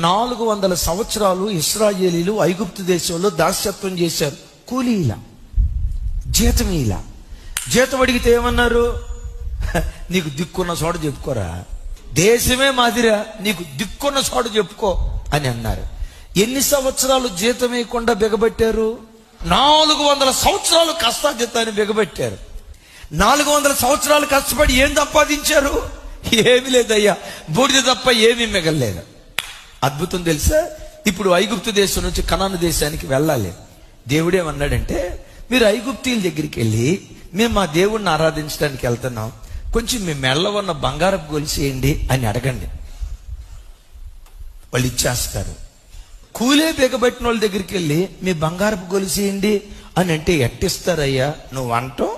400 సంవత్సరాలు ఇశ్రాయేలీలు ఐగుప్తు దేశంలో దాస్యత్వం చేశారు. కూలీలా, జీతం అడిగితే ఏమన్నారు? నీకు దిక్కున్న చోట చెప్పుకోరా, దేశమే మాదిరా, నీకు దిక్కున్న చోట చెప్పుకో అని అన్నారు. ఎన్ని సంవత్సరాలు జీతం వేయకుండా బిగబెట్టారు? 400 సంవత్సరాలు కష్టాజితాన్ని బిగబెట్టారు. 400 సంవత్సరాలు కష్టపడి ఏం సంపాదించారు? ఏమి లేదయ్యా, బూడిద తప్ప ఏమీ మిగలలేదు. అద్భుతం తెలుసా? ఇప్పుడు ఐగుప్తు దేశం నుంచి కనాను దేశానికి వెళ్ళాలి. దేవుడేమన్నాడంటే, మీరు ఐగుప్తీయుల దగ్గరికి వెళ్ళి, మేము మా దేవుణ్ణి ఆరాధించడానికి వెళ్తున్నాం, కొంచెం మీ మెల్ల ఉన్న బంగారపు గొలుసేయండి అని అడగండి, వాళ్ళు ఇచ్చేస్తారు. కూలే బిగబట్టిన వాళ్ళ దగ్గరికి వెళ్ళి మీ బంగారపు గొలుసేయండి అని అంటే ఎట్టిస్తారయ్యా? నువ్వు అంటాం,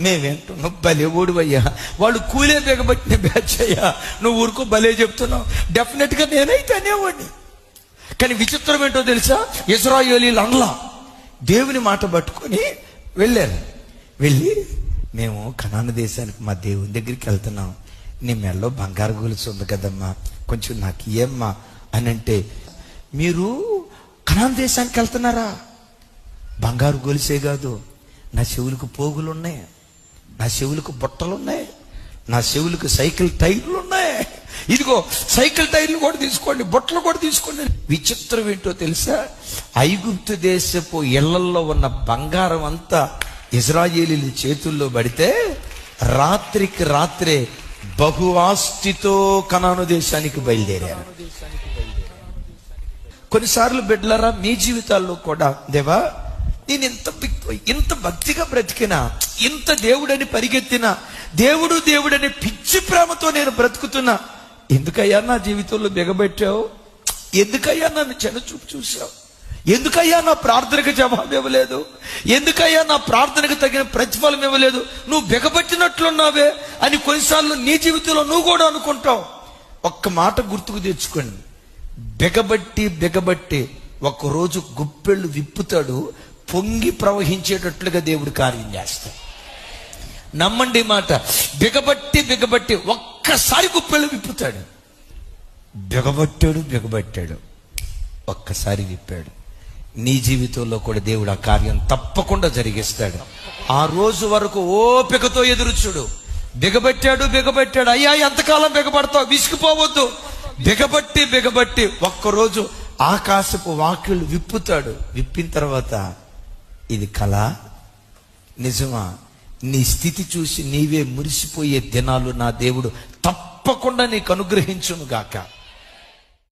మేమేంటాం, నువ్వు భలే ఓడివయ్యా, వాళ్ళు కూలే బిగబట్టిన బ్యాచ్ అయ్యా, నువ్వు ఊరుకో భలే చెప్తున్నావు. డెఫినెట్ గా నేనైతే అనేవాడిని. కానీ విచిత్రం ఏంటో తెలుసా? ఇశ్రాయేలీయులు అనలా, దేవుని మాట పట్టుకొని వెళ్ళారు. వెళ్ళి, మేము కనాను దేశానికి మా దేవుని దగ్గరికి వెళ్తున్నాం, నీ మెల్లో బంగారు గొలుసు ఉంది కదమ్మా, కొంచెం నాకు ఇయ్యమ్మా అని అంటే, మీరు కనాను దేశానికి వెళ్తున్నారా? బంగారు గొలుసే కాదు, నా చెవులకు పోగులు ఉన్నాయి, నా చెవులకు బుట్టలు ఉన్నాయి, నా చెవులకు సైకిల్ టైర్లు ఉన్నాయి. ఇదిగో సైకిల్ టైర్లు కూడా తీసుకోండి, బుట్టలు కూడా తీసుకోండి. విచిత్రం ఏంటో తెలుసా? ఐగుప్తు దేశపు ఇళ్లల్లో ఉన్న బంగారం అంతా ఇశ్రాయేలీయుల చేతుల్లో పడితే రాత్రికి రాత్రే బహు ఆస్తితో కనాను దేశానికి బయలుదేరారు. కొన్నిసార్లు బిడ్డలారా, మీ జీవితాల్లో కూడా, దేవా నేను ఇంత భక్తిగా బ్రతికినా, ఇంత దేవుడని పరిగెత్తినా, దేవుడని పిచ్చి ప్రేమతో నేను బ్రతుకుతున్నా, ఎందుకయ్యా నా జీవితంలో బిగబెట్టావు? ఎందుకయ్యా నన్ను చిన్నచూపు చూసావు? ఎందుకయ్యా నా ప్రార్థనకు జవాబు ఇవ్వలేదు? ఎందుకయ్యా నా ప్రార్థనకు తగిన ప్రతిఫలం ఇవ్వలేదు? నువ్వు బిగబట్టినట్లున్నావే అని కొన్నిసార్లు నీ జీవితంలో నువ్వు కూడా అనుకుంటావు. ఒక్క మాట గుర్తుకు తెచ్చుకోండి, బిగబట్టి ఒకరోజు గుప్పెళ్ళు విప్పుతాడు, పొంగి ప్రవహించేటట్లుగా దేవుడు కార్యం చేస్తాడు. నమ్మండి మాట. బిగబట్టి ఒక్కసారి గుప్పెళ్ళు విప్పుతాడు. బిగబట్టాడు ఒక్కసారి విప్పాడు. నీ జీవితంలో కూడా దేవుడు ఆ కార్యం తప్పకుండా జరిగిస్తాడు. ఆ రోజు వరకు ఓపికతో ఎదురు చూడు. బిగబట్టాడు, అయ్యా ఎంతకాలం బిగబడతావు? విసిగిపోవద్దు. బిగబట్టి ఒక్కరోజు ఆకాశపు వాక్యులు విప్పుతాడు. విప్పిన తర్వాత, ఇది కళ నిజమా? నీ స్థితి చూసి నీవే మురిసిపోయే దినాలు నా దేవుడు తప్పకుండా నీకు అనుగ్రహించును గాక.